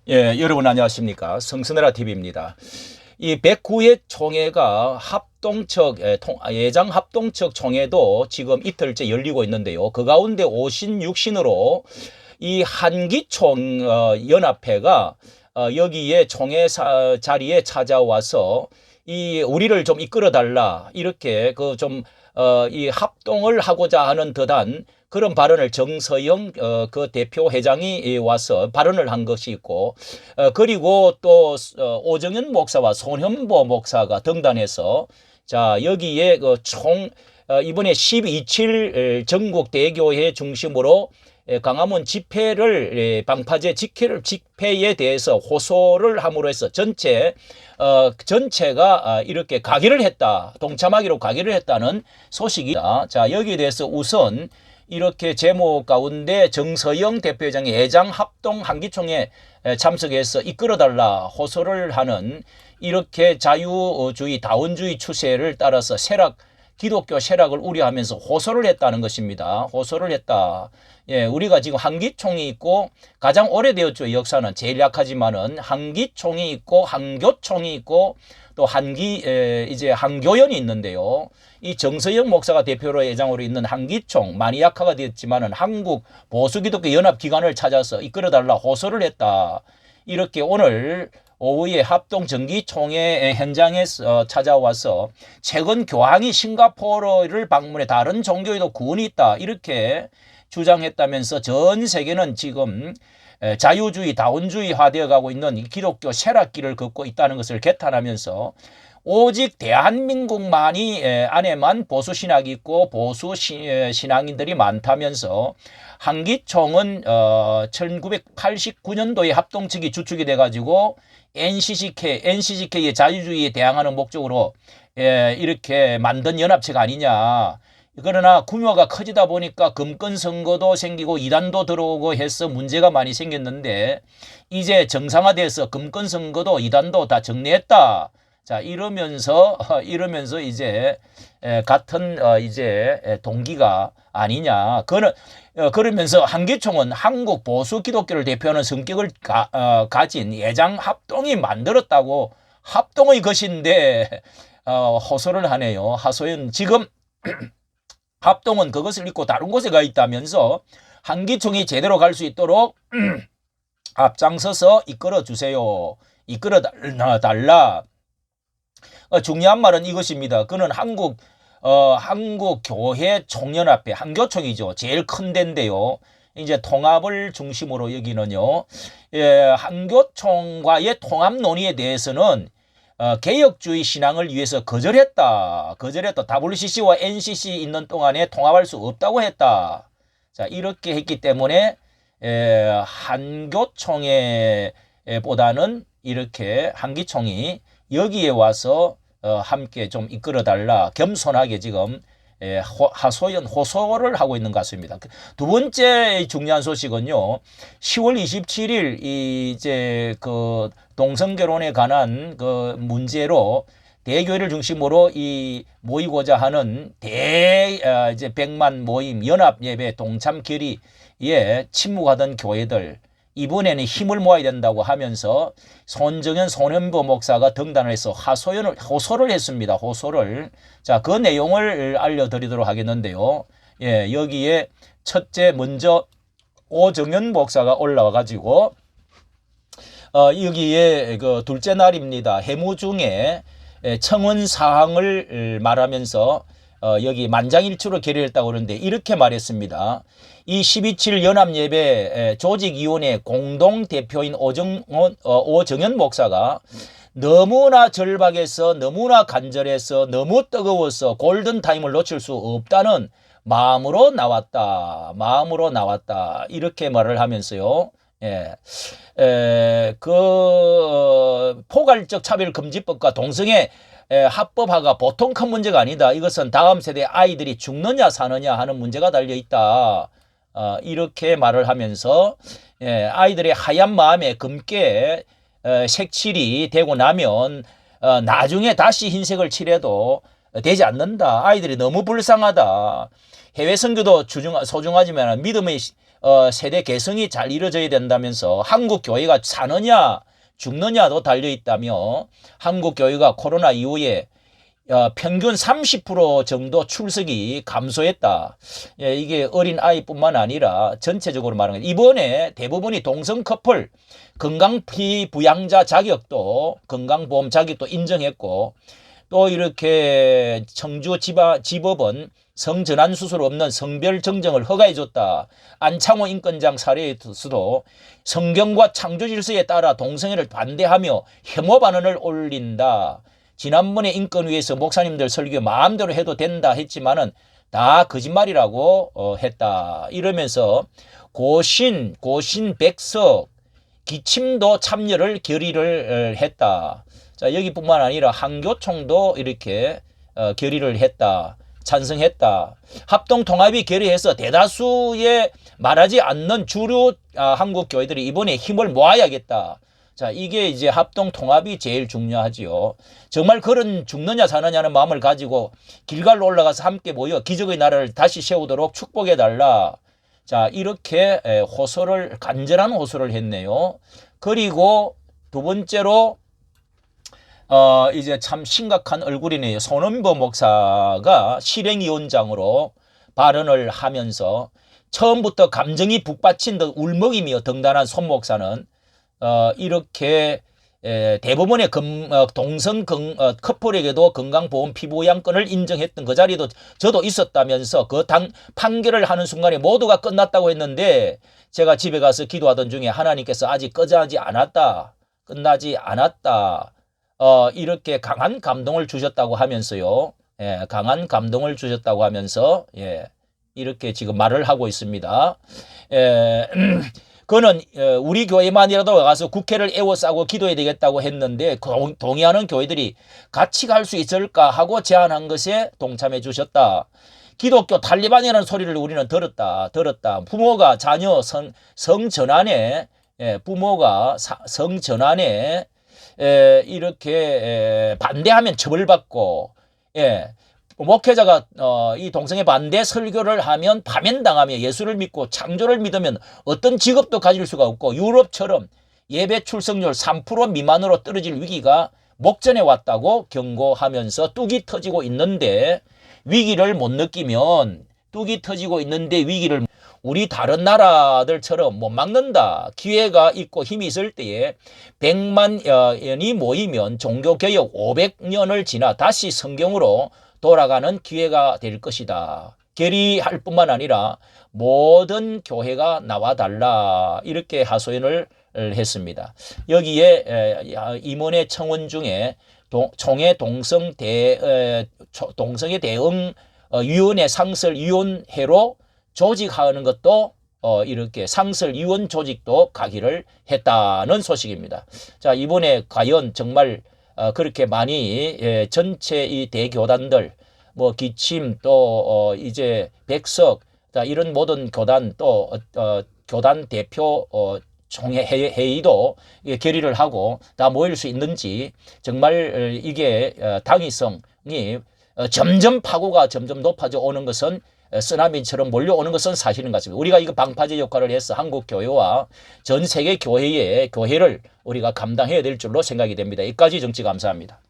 예, 여러분 안녕하십니까. 성선회라 TV입니다. 이 109회 총회가 예장 합동측 총회도 지금 이틀째 열리고 있는데요. 그 가운데 오신 육신으로 이 한기총 연합회가 여기에 총회 자리에 찾아와서 이 우리를 좀 이끌어 달라 이렇게 이 합동을 하고자 하는 듯한 그런 발언을 정서영 그 대표 회장이 와서 발언을 한 것이 있고, 그리고 또 오정현 목사와 손현보 목사가 등단해서 자 여기에 이번에 12.27 전국 대교회 중심으로 광화문 집회를 방파제 집회에 대해서 호소를 함으로 해서 전체가 이렇게 가기를 했다, 동참하기로 가기를 했다는 소식이다. 자 여기에 대해서 우선 이렇게 제목 가운데 정서영 대표회장이 예장 합동 한기총에 참석해서 이끌어달라 호소를 하는 이렇게 자유주의 다원주의 추세를 따라서 기독교 쇠락을 우려하면서 호소를 했다는 것입니다. 호소를 했다. 예, 우리가 지금 한기총이 있고 가장 오래되었죠. 역사는 제일 약하지만은 한기총이 있고 한교총이 있고 또 이제 한교연이 있는데요. 이 정서영 목사가 대표로 회장으로 있는 한기총 많이 약화가 되었지만은 한국 보수기독교 연합기관을 찾아서 이끌어달라 호소를 했다. 이렇게 오늘 오후에 합동정기총회 현장에 찾아와서 최근 교황이 싱가포르를 방문해 다른 종교에도 구원이 있다 이렇게 주장했다면서 전 세계는 지금 자유주의 다원주의화 되어 가고 있는 이 기독교 쇠락기를 걷고 있다는 것을 개탄하면서 오직 대한민국만이 안에만 보수 신학이 있고 보수 신앙인들이 많다면서 한기총은 1989년도에 합동측이 주축이 돼가지고 NCGK의 자유주의에 대항하는 목적으로 이렇게 만든 연합체가 아니냐. 그러나 규모가 커지다 보니까 금권 선거도 생기고 이단도 들어오고 해서 문제가 많이 생겼는데 이제 정상화돼서 금권 선거도 이단도 다 정리했다. 자 이러면서 이제 같은 이제 동기가 아니냐. 그러면서 한기총은 한국 보수 기독교를 대표하는 성격을 가진 예장 합동이 만들었다고 합동의 것인데 호소를 하네요. 하소연 지금 합동은 그것을 잊고 다른 곳에 가 있다면서 한기총이 제대로 갈 수 있도록 앞장서서 이끌어 주세요. 이끌어 달라. 중요한 말은 이것입니다. 그는 한국 교회 총연합회 한교총이죠. 제일 큰 데인데요. 이제 통합을 중심으로 여기는요. 한교총과의 통합 논의에 대해서는 개혁주의 신앙을 위해서 거절했다. WCC와 NCC 있는 동안에 통합할 수 없다고 했다. 자 이렇게 했기 때문에 한교총회 보다는 이렇게 한기총이 여기에 와서 함께 좀 이끌어달라 겸손하게 지금 하소연 호소를 하고 있는 것 같습니다. 두 번째 중요한 소식은요. 10월 27일 이제 그 동성결혼에 관한 그 문제로 대교회를 중심으로 이 모이고자 하는 이제 100만 모임 연합 예배 동참 결의에 침묵하던 교회들 이번에는 힘을 모아야 된다고 하면서 손정현 손현보 목사가 등단을 해서 호소를 했습니다. 호소를. 자, 그 내용을 알려드리도록 하겠는데요. 예, 여기에 먼저 오정현 목사가 올라와 가지고 여기에 그 둘째 날입니다. 해무 중에 청원 사항을 말하면서 여기 만장일치로 결의했다고 그러는데 이렇게 말했습니다. 이 12.7 연합예배 조직위원회 공동대표인 오정현 목사가 너무나 절박해서 너무나 간절해서 너무 뜨거워서 골든타임을 놓칠 수 없다는 마음으로 나왔다. 이렇게 말을 하면서요. 포괄적 차별금지법과 동성애 합법화가 보통 큰 문제가 아니다. 이것은 다음 세대 아이들이 죽느냐 사느냐 하는 문제가 달려있다. 이렇게 말을 하면서 아이들의 하얀 마음에 검게 색칠이 되고 나면 나중에 다시 흰색을 칠해도 되지 않는다. 아이들이 너무 불쌍하다. 해외 선교도 소중하지만 믿음의 세대 개성이 잘 이루어져야 된다면서 한국 교회가 사느냐 죽느냐도 달려 있다며 한국 교회가 코로나 이후에 평균 30% 정도 출석이 감소했다. 예, 이게 어린 아이뿐만 아니라 전체적으로 말하는 거예요. 이번에 대부분이 동성 커플 건강 피부양자 자격도 건강보험 자격도 인정했고 또 이렇게 청주 지법은 성전환 수술 없는 성별 정정을 허가해줬다. 안창호 인권장 사례에서도 성경과 창조 질서에 따라 동성애를 반대하며 혐오 반응을 올린다. 지난번에 인권위에서 목사님들 설교 마음대로 해도 된다 했지만은 다 거짓말이라고 했다. 이러면서 고신, 백석, 기침도 참여를 결의를 했다. 자, 여기뿐만 아니라 한교총도 이렇게 결의를 했다. 찬성했다. 합동통합이 결의해서 대다수의 말하지 않는 주류 한국 교회들이 이번에 힘을 모아야겠다. 자, 이게 이제 합동통합이 제일 중요하지요. 정말 그런 죽느냐 사느냐는 마음을 가지고 길갈로 올라가서 함께 모여 기적의 나라를 다시 세우도록 축복해달라. 자, 이렇게 호소를, 간절한 호소를 했네요. 그리고 두 번째로 이제 참 심각한 얼굴이네요. 손원보 목사가 실행위원장으로 발언을 하면서 처음부터 감정이 북받친 듯 울먹이며 등단한 손 목사는 이렇게 대부분의 동성 커플에게도 건강보험 피부양권을 인정했던 그 자리도 저도 있었다면서 그 판결을 하는 순간에 모두가 끝났다고 했는데 제가 집에 가서 기도하던 중에 하나님께서 아직 끝나지 않았다. 이렇게 강한 감동을 주셨다고 하면서요. 예, 강한 감동을 주셨다고 하면서 예, 이렇게 지금 말을 하고 있습니다. 그는 우리 교회만이라도 가서 국회를 에워싸고 기도해야 되겠다고 했는데 동의하는 교회들이 같이 갈 수 있을까 하고 제안한 것에 동참해 주셨다. 기독교 탈리반이라는 소리를 우리는 들었다. 부모가 자녀 성전환에 부모가 성전환에 이렇게 반대하면 처벌받고 목회자가 이 동성애 반대 설교를 하면 파면당하며 예수를 믿고 창조를 믿으면 어떤 직업도 가질 수가 없고 유럽처럼 예배 출석률 3% 미만으로 떨어질 위기가 목전에 왔다고 경고하면서 뚝이 터지고 있는데 위기를 못 느끼면 뚝이 터지고 있는데 위기를 우리 다른 나라들처럼 못 막는다. 기회가 있고 힘이 있을 때에 100만 년이 모이면 종교개혁 500년을 지나 다시 성경으로 돌아가는 기회가 될 것이다. 결의할 뿐만 아니라 모든 교회가 나와달라. 이렇게 하소연을 했습니다. 여기에 임원회 청원 중에 총회 동성애 대응 위원회 상설위원회로 조직하는 것도 이렇게 상설위원 조직도 가기를 했다는 소식입니다. 자, 이번에 과연 정말 그렇게 많이 전체 이 대교단들 뭐 기침 또 이제 백석 자, 이런 모든 교단 또 교단 대표 총회 회의도 결의를 하고 다 모일 수 있는지 정말 이게 당위성이 점점 파고가 점점 높아져 오는 것은 쓰나미처럼 몰려오는 것은 사실인 것 같습니다. 우리가 이거 방파제 역할을 해서 한국 교회와 전 세계 교회를 우리가 감당해야 될 줄로 생각이 됩니다. 여기까지 정치 감사합니다.